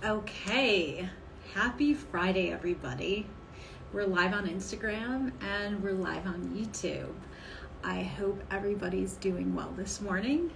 Okay, happy Friday, everybody. We're live on Instagram and we're live on YouTube. I hope everybody's doing well this morning.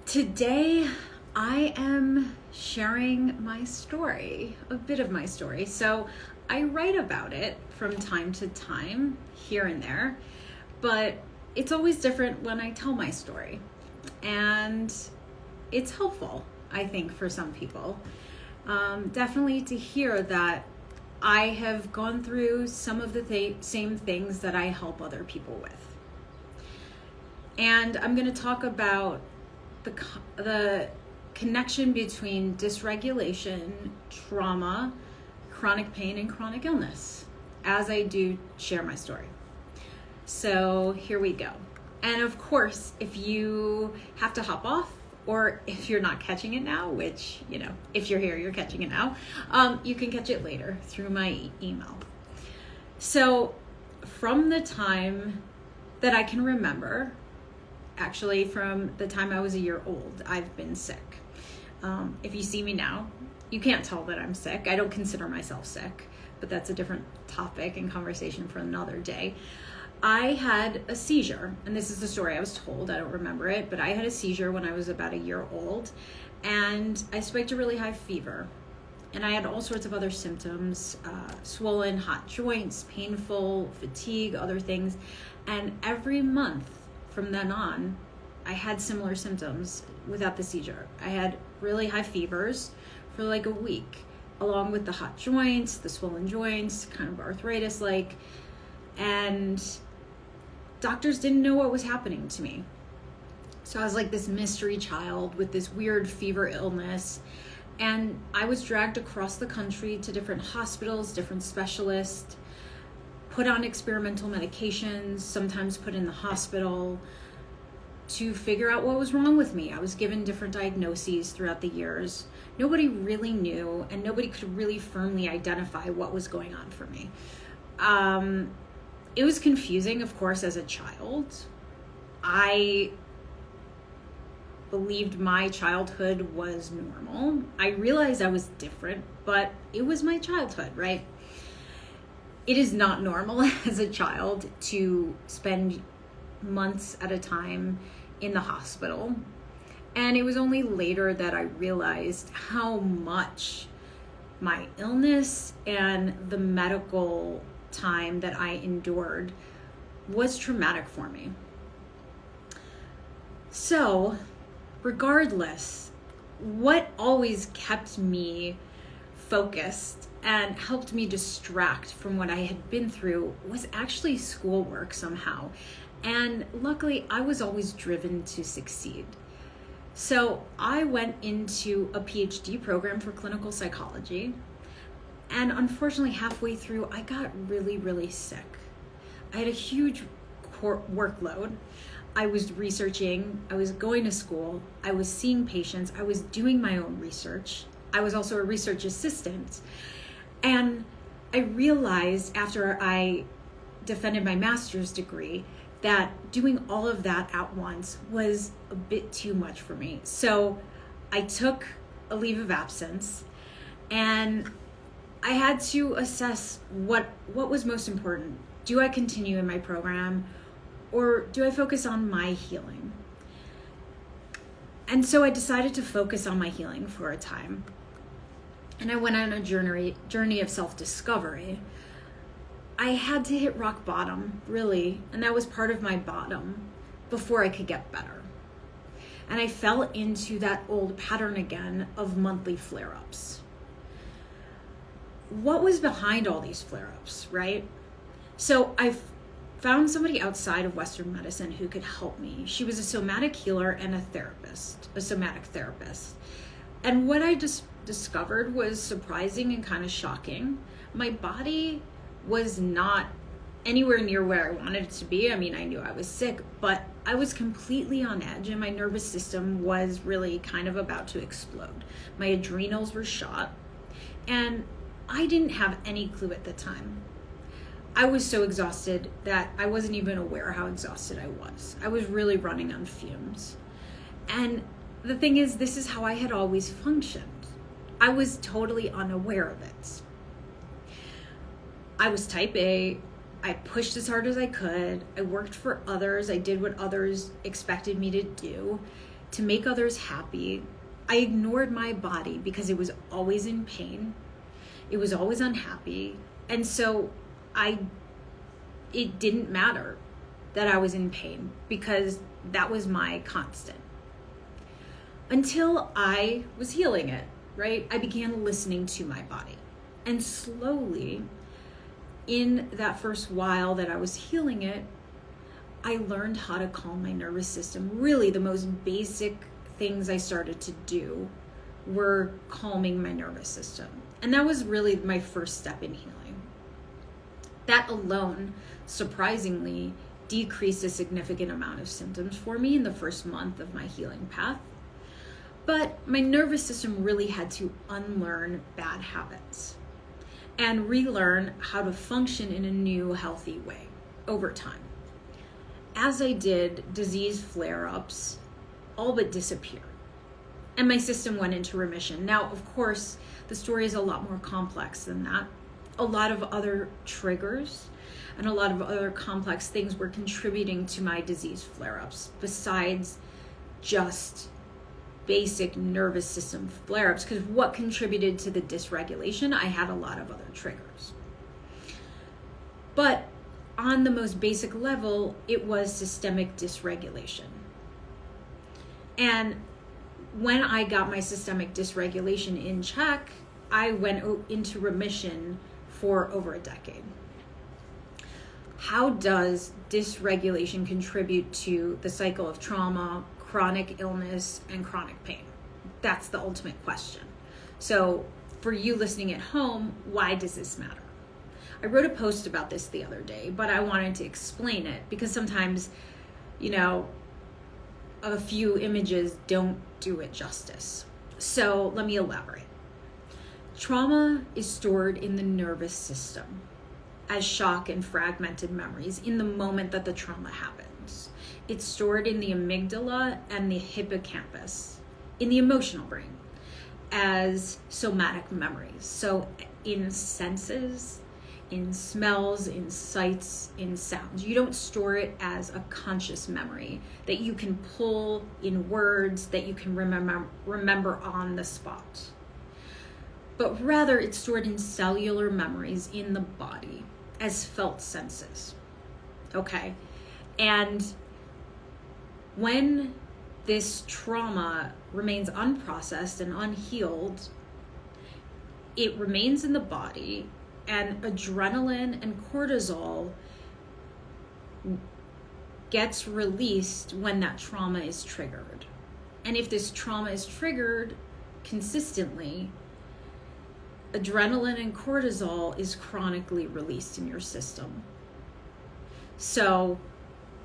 Today, I am sharing my story, a bit of my story. So I write about it from time to time, here and there, but it's always different when I tell my story. And it's helpful, I think, for some people. Definitely to hear that I have gone through some of the same things that I help other people with. And I'm going to talk about the connection between dysregulation, trauma, chronic pain, and chronic illness as I do share my story. So here we go. And of course, if you have to hop off, or if you're not catching it now, which, if you're here, you're catching it now, you can catch it later through my email. So from the time that I can remember, actually from the time I was a year old, I've been sick. If you see me now, you can't tell that I'm sick. I don't consider myself sick, but that's a different topic and conversation for another day. I had a seizure, and this is the story I was told. I don't remember it, but I had a seizure when I was about a year old, and I spiked a really high fever, and I had all sorts of other symptoms, swollen, hot joints, painful, fatigue, other things, and every month from then on, I had similar symptoms without the seizure. I had really high fevers for like a week, along with the hot joints, the swollen joints, kind of arthritis-like, and doctors didn't know what was happening to me. So I was like this mystery child with this weird fever illness. And I was dragged across the country to different hospitals, different specialists, put on experimental medications, sometimes put in the hospital to figure out what was wrong with me. I was given different diagnoses throughout the years. Nobody really knew, and nobody could really firmly identify what was going on for me. It was confusing, of course, as a child. I believed my childhood was normal. I realized I was different, but it was my childhood, right? It is not normal as a child to spend months at a time in the hospital. And it was only later that I realized how much my illness and the medical time that I endured was traumatic for me. So, regardless, what always kept me focused and helped me distract from what I had been through was actually schoolwork somehow. And luckily, I was always driven to succeed. So I went into a PhD program for clinical psychology. And unfortunately, halfway through, I got really, really sick. I had a huge workload. I was researching, I was going to school, I was seeing patients, I was doing my own research. I was also a research assistant. And I realized after I defended my master's degree that doing all of that at once was a bit too much for me. So I took a leave of absence, and I had to assess what was most important. Do I continue in my program, or do I focus on my healing? And so I decided to focus on my healing for a time. And I went on a journey of self-discovery. I had to hit rock bottom, really, and that was part of my bottom before I could get better. And I fell into that old pattern again of monthly flare-ups. What was behind all these flare-ups, right? So I found somebody outside of Western medicine who could help me. She was a somatic healer and a somatic therapist. And what I just discovered was surprising and kind of shocking. My body was not anywhere near where I wanted it to be. I mean, I knew I was sick, but I was completely on edge, and my nervous system was really kind of about to explode. My adrenals were shot, and I didn't have any clue at the time. I was so exhausted that I wasn't even aware how exhausted I was. I was really running on fumes. And the thing is, this is how I had always functioned. I was totally unaware of it. I was type A. I pushed as hard as I could. I worked for others. I did what others expected me to do to make others happy. I ignored my body because it was always in pain. It was always unhappy. And so it didn't matter that I was in pain because that was my constant. Until I was healing it, right? I began listening to my body. And slowly, in that first while that I was healing it, I learned how to calm my nervous system. Really, the most basic things I started to do were calming my nervous system. And that was really my first step in healing. That alone, surprisingly, decreased a significant amount of symptoms for me in the first month of my healing path. But my nervous system really had to unlearn bad habits and relearn how to function in a new, healthy way over time. As I did, disease flare-ups all but disappeared, and my system went into remission. Now, of course, the story is a lot more complex than that. A lot of other triggers and a lot of other complex things were contributing to my disease flare-ups besides just basic nervous system flare-ups, because what contributed to the dysregulation, I had a lot of other triggers. But on the most basic level, it was systemic dysregulation. And when I got my systemic dysregulation in check, I went into remission for over a decade. How does dysregulation contribute to the cycle of trauma, chronic illness, and chronic pain? That's the ultimate question. So for you listening at home, why does this matter? I wrote a post about this the other day, but I wanted to explain it because sometimes, a few images don't do it justice. So let me elaborate. Trauma is stored in the nervous system as shock and fragmented memories in the moment that the trauma happens. It's stored in the amygdala and the hippocampus, in the emotional brain, as somatic memories. So in senses, in smells, in sights, in sounds. You don't store it as a conscious memory that you can pull in words that you can remember on the spot. But rather it's stored in cellular memories in the body as felt senses. Okay? And when this trauma remains unprocessed and unhealed, it remains in the body, and adrenaline and cortisol gets released when that trauma is triggered. And if this trauma is triggered consistently, adrenaline and cortisol is chronically released in your system. So,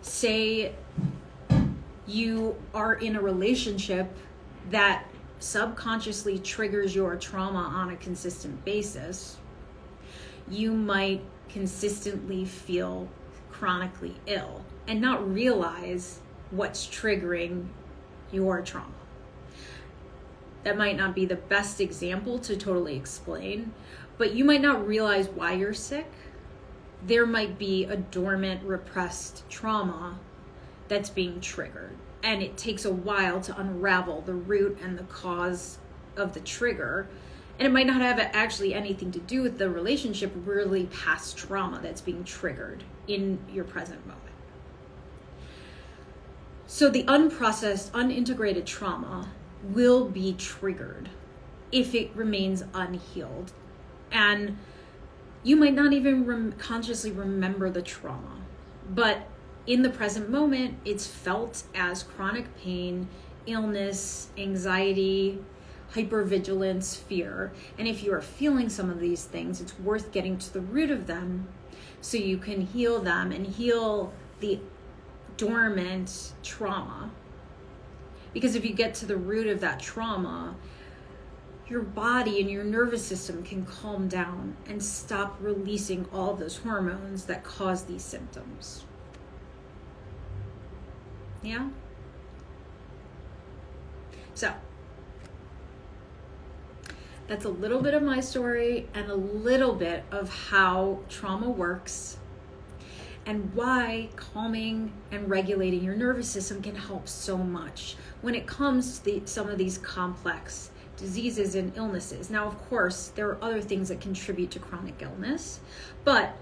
say you are in a relationship that subconsciously triggers your trauma on a consistent basis, you might consistently feel chronically ill and not realize what's triggering your trauma. That might not be the best example to totally explain, but you might not realize why you're sick. There might be a dormant, repressed trauma that's being triggered, and it takes a while to unravel the root and the cause of the trigger. And it might not have actually anything to do with the relationship, really past trauma that's being triggered in your present moment. So the unprocessed, unintegrated trauma will be triggered if it remains unhealed. And you might not even consciously remember the trauma, but in the present moment, it's felt as chronic pain, illness, anxiety, hypervigilance, fear. And if you are feeling some of these things, it's worth getting to the root of them so you can heal them and heal the dormant trauma. Because if you get to the root of that trauma, your body and your nervous system can calm down and stop releasing all of those hormones that cause these symptoms. Yeah? that's a little bit of my story and a little bit of how trauma works and why calming and regulating your nervous system can help so much when it comes to some of these complex diseases and illnesses. Now, of course, there are other things that contribute to chronic illness, but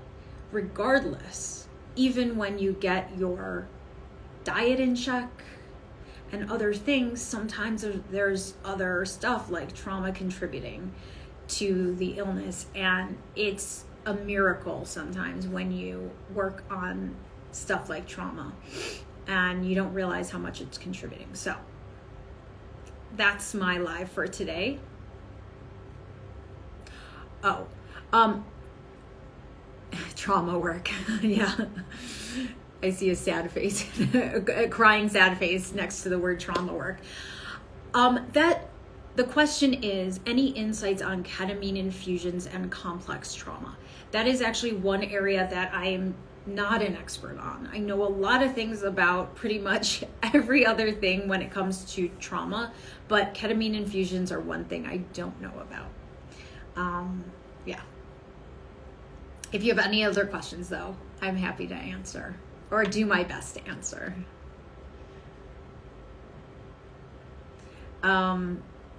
regardless, even when you get your diet in check and other things, sometimes there's other stuff like trauma contributing to the illness, and it's a miracle sometimes when you work on stuff like trauma and you don't realize how much it's contributing. So that's my live for today. Trauma work. Yeah. I see a sad face, a crying sad face next to the word trauma work. The question is, any insights on ketamine infusions and complex trauma? That is actually one area that I am not an expert on. I know a lot of things about pretty much every other thing when it comes to trauma, but ketamine infusions are one thing I don't know about. Yeah. If you have any other questions, though, I'm happy to answer or do my best to answer.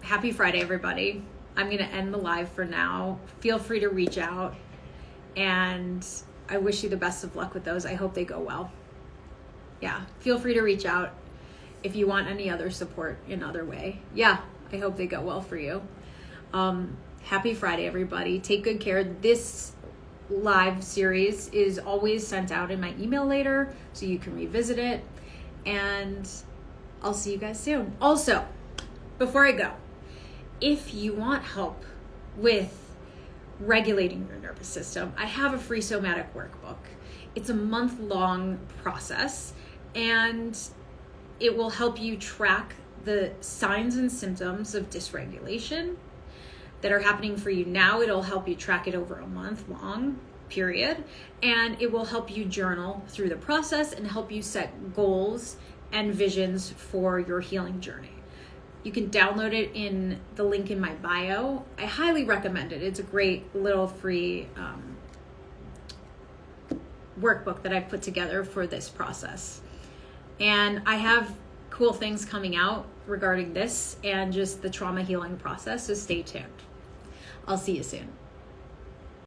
Happy Friday, everybody. I'm going to end the live for now. Feel free to reach out, and I wish you the best of luck with those. I hope they go well. Yeah, feel free to reach out if you want any other support in other way. Yeah, I hope they go well for you. Happy Friday, everybody. Take good care. This live series is always sent out in my email later, so you can revisit it, and I'll see you guys soon. Also, before I go, if you want help with regulating your nervous system, I have a free somatic workbook. It's a month-long process, and it will help you track the signs and symptoms of dysregulation that are happening for you now. It'll help you track it over a month-long period, and it will help you journal through the process and help you set goals and visions for your healing journey. You can download it in the link in my bio. I highly recommend it. It's a great little free workbook that I put together for this process. And I have cool things coming out regarding this and just the trauma healing process, so stay tuned. I'll see you soon.